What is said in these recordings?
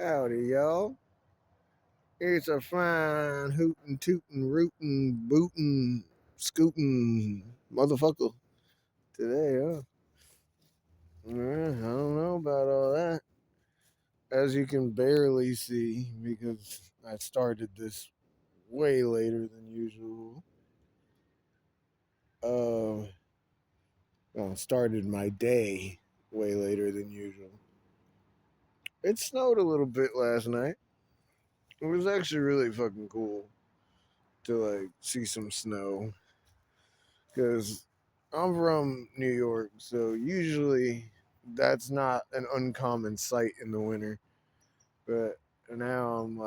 Howdy, y'all. It's a fine hootin', tootin', rootin', bootin', scootin' motherfucker today, huh? I don't know about all that. As you can barely see, because I started this way later than usual. Uh, well, started my day way later than usual. It snowed a little bit last night. It was actually really fucking cool to see some snow because I'm from New York, so usually that's not an uncommon sight in the winter. But now I'm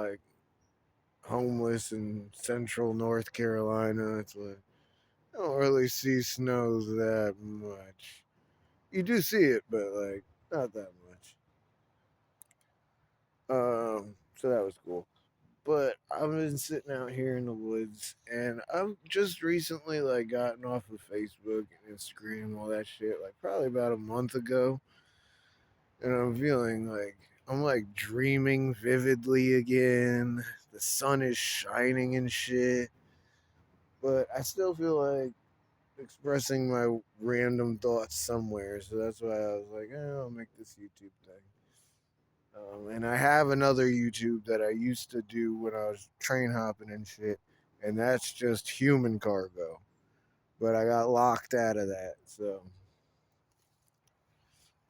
homeless in central North Carolina. It's like I don't really see snow that much. You do see it, but not that much. So that was cool. But I've been sitting out here in the woods, and I've just recently gotten off of Facebook and Instagram, all that shit, probably about a month ago, and I'm feeling I'm dreaming vividly again. The sun is shining and shit, but I still feel like expressing my random thoughts somewhere, so that's why I was like, I'll make this YouTube thing. And I have another YouTube that I used to do when I was train hopping and shit, and that's just human cargo. But I got locked out of that, so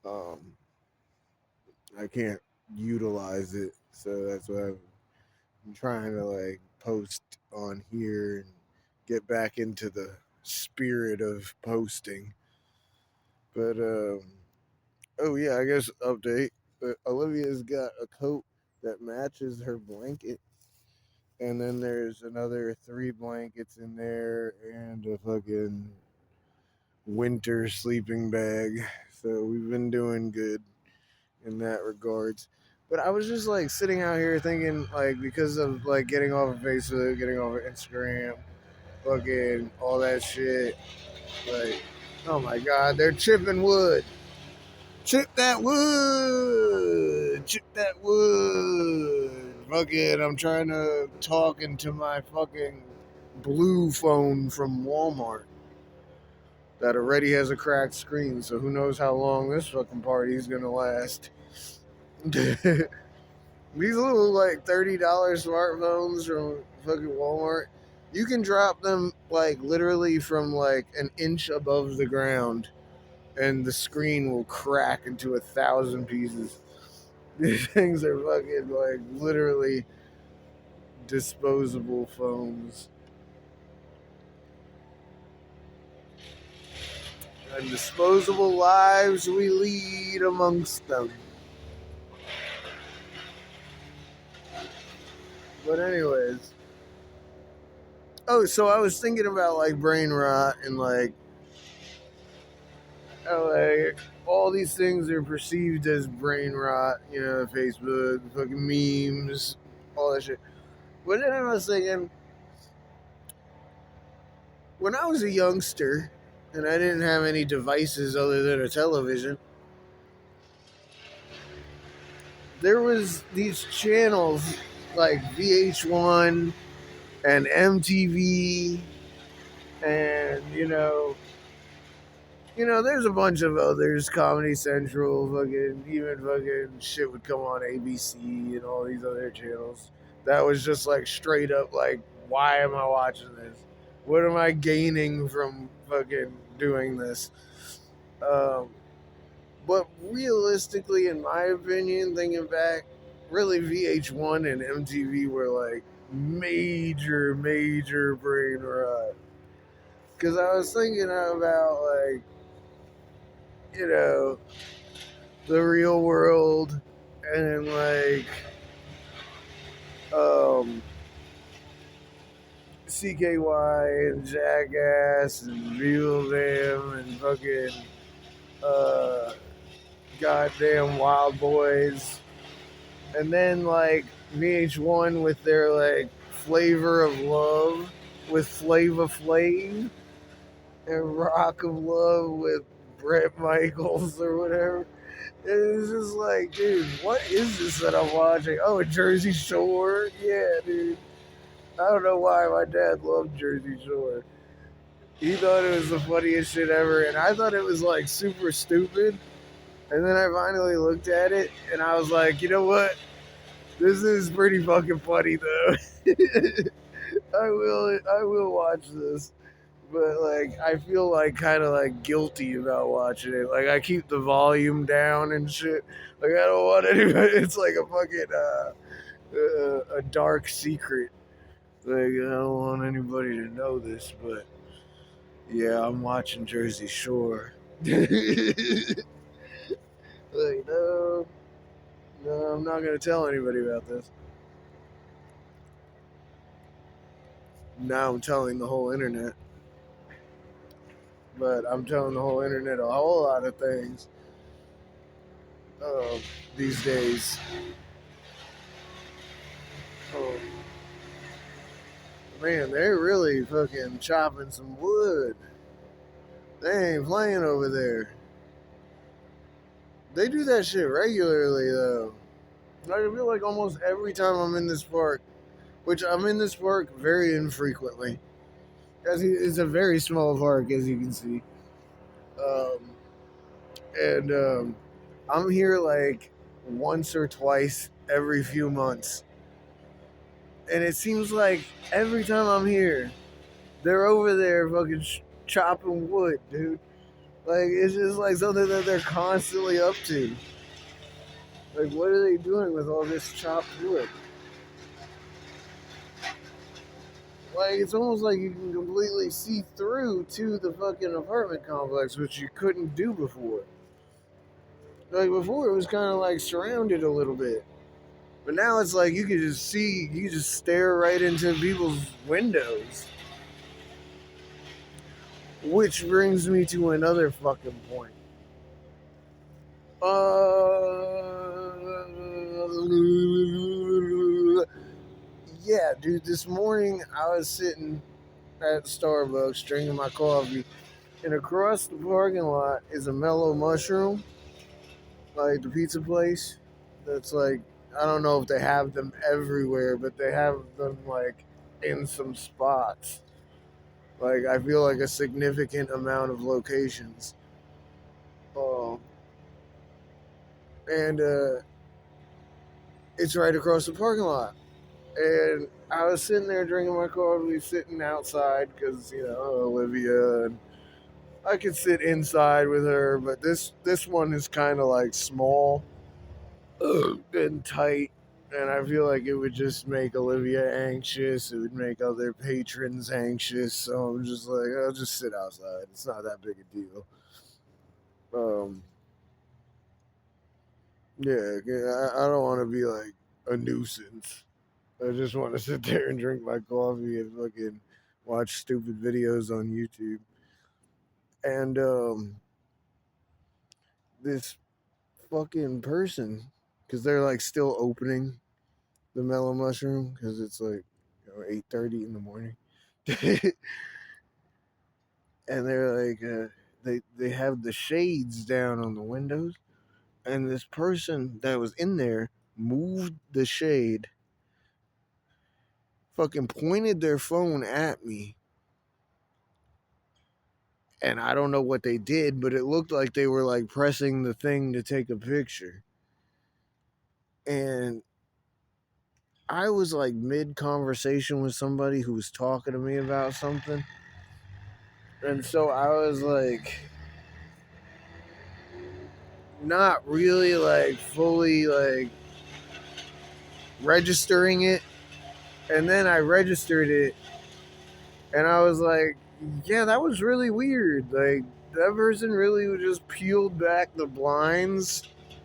um, I can't utilize it. So that's why I'm trying to post on here and get back into the spirit of posting. But oh yeah, I guess update. Olivia's got a coat that matches her blanket. And then there's another 3 blankets in there and a fucking winter sleeping bag. So we've been doing good in that regards. But I was just sitting out here thinking because of getting off of Facebook, getting off of Instagram, fucking all that shit. Like, oh my god, they're chipping wood. Chip that wood. Chip that wood. Fucking, I'm trying to talk into my fucking blue phone from Walmart that already has a cracked screen, so who knows how long this fucking party is gonna last. These little $30 smartphones from fucking Walmart, you can drop them literally from an inch above the ground and the screen will crack into 1,000 pieces. These things are fucking literally disposable phones. And disposable lives we lead amongst them. But anyways. Oh, so I was thinking about brain rot and how all these things are perceived as brain rot, Facebook, fucking memes, all that shit. But then I was thinking, when I was a youngster and I didn't have any devices other than a television, there was these channels like VH1 and MTV and there's a bunch of others, Comedy Central, fucking even fucking shit would come on ABC and all these other channels. That was just straight up why am I watching this? What am I gaining from fucking doing this? Um, but realistically, in my opinion, thinking back, really VH1 and MTV were major brain rot. Because I was thinking about you know, the real world and um CKY and Jackass and Real Them and fucking uh goddamn Wild Boys. And then VH1 with their Flavor of Love with Flava Flav and Rock of Love with Brett Michaels or whatever. It's just like, dude, what is this that I'm watching? Oh, Jersey Shore? Yeah, dude. I don't know why my dad loved Jersey Shore. He thought it was the funniest shit ever, and I thought it was like super stupid. And then I finally looked at it, and I was like, you know what? This is pretty fucking funny though. I will watch this, but like I feel like kind of like guilty about watching it. Like I keep the volume down and shit. Like I don't want anybody. It's like a fucking a dark secret. Like I don't want anybody to know this, but yeah, I'm watching Jersey Shore. Like no, no, I'm not gonna tell anybody about this. Now I'm telling the whole internet, but I'm telling the whole internet a whole lot of things uh, these days. Oh man, they're really fucking chopping some wood. They ain't playing over there. They do that shit regularly though. I feel like almost every time I'm in this park, which I'm in this park very infrequently, as it's a very small park as you can see, um, and I'm here like once or twice every few months, and it seems like every time I'm here, they're over there fucking chopping wood, dude. Like it's just like something that they're constantly up to. Like what are they doing with all this chopped wood? Like it's almost like you can completely see through to the fucking apartment complex, which you couldn't do before. Like before, it was kind of like surrounded a little bit, but now it's like you can just see, you can just stare right into people's windows. Which brings me to another fucking point. Yeah, dude. This morning I was sitting at Starbucks drinking my coffee, and across the parking lot is a Mellow Mushroom, like the pizza place. That's like I don't know if they have them everywhere, but they have them like in some spots. Like I feel like a significant amount of locations. Um, and it's right across the parking lot. And I was sitting there drinking my coffee, sitting outside because Olivia, and I could sit inside with her, but this one is kind of like small and tight, and I feel like it would just make Olivia anxious. It would make other patrons anxious. So I'm just like, I'll just sit outside. It's not that big a deal. Um, yeah, I don't want to be like a nuisance. I just want to sit there and drink my coffee and fucking watch stupid videos on YouTube. And this fucking person, because they're like still opening the Mellow Mushroom because it's like 8:30 in the morning, and they're like they have the shades down on the windows, and this person that was in there moved the shade, fucking pointed their phone at me, and I don't know what they did, but it looked like they were like pressing the thing to take a picture. And I was like mid conversation with somebody who was talking to me about something. And so I was like not really like fully like registering it. And then I registered it and I was like, yeah, that was really weird. Like that person really just peeled back the blinds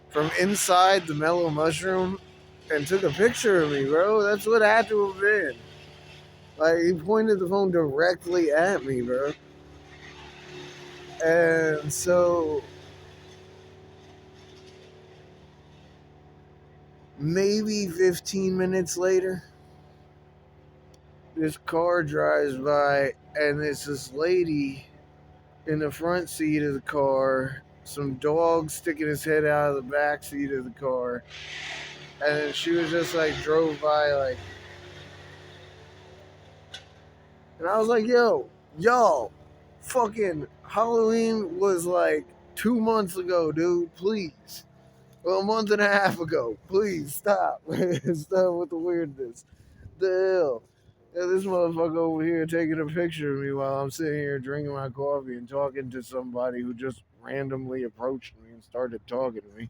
from inside the Mellow Mushroom and took a picture of me, bro. That's what had to have been. Like he pointed the phone directly at me, bro. And so maybe 15 minutes later, this car drives by and it's this lady in the front seat of the car some dog sticking his head out of the back seat of the car, and then she was just like drove by like, and I was like, yo, fucking Halloween was like 2 months ago, dude. Please. Well, a month and a half ago. Please stop. Stop with the weirdness. The hell? Yeah, this motherfucker over here taking a picture of me while I'm sitting here drinking my coffee and talking to somebody who just randomly approached me and started talking to me.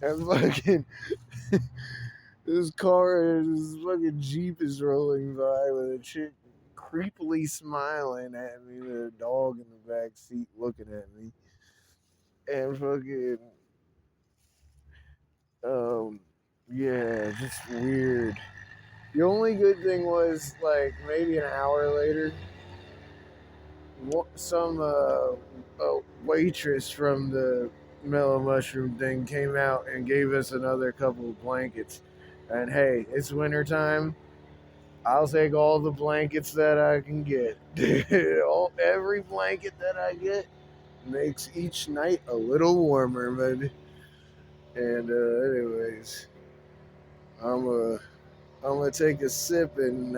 And fucking this fucking Jeep is rolling by with a chick creepily smiling at me with a dog in the back seat looking at me. And fucking um yeah, just weird. The only good thing was like maybe an hour later, some waitress from the mellow mushroom thing came out and gave us another couple of blankets. And hey, it's winter time. I'll take all the blankets that I can get. Every blanket that I get makes each night a little warmer, baby. And anyways, I'm uh, I'm gonna take a sip and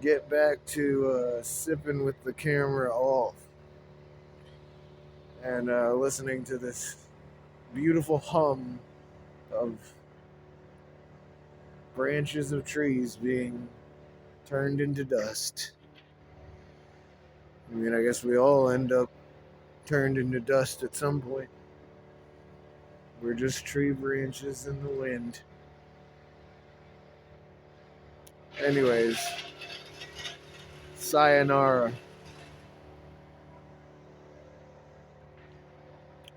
get back to sipping with the camera off and listening to this beautiful hum of branches of trees being turned into dust. I mean, I guess we all end up turned into dust at some point. We're just tree branches in the wind. Anyways, sayonara.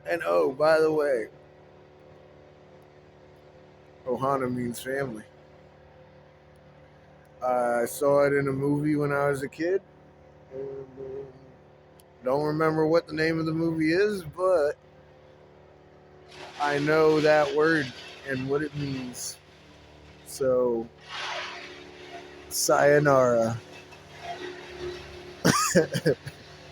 And oh, by the way, Ohana means family. I saw it in a movie when I was a kid. And, don't remember what the name of the movie is, but I know that word and what it means. So, sayonara.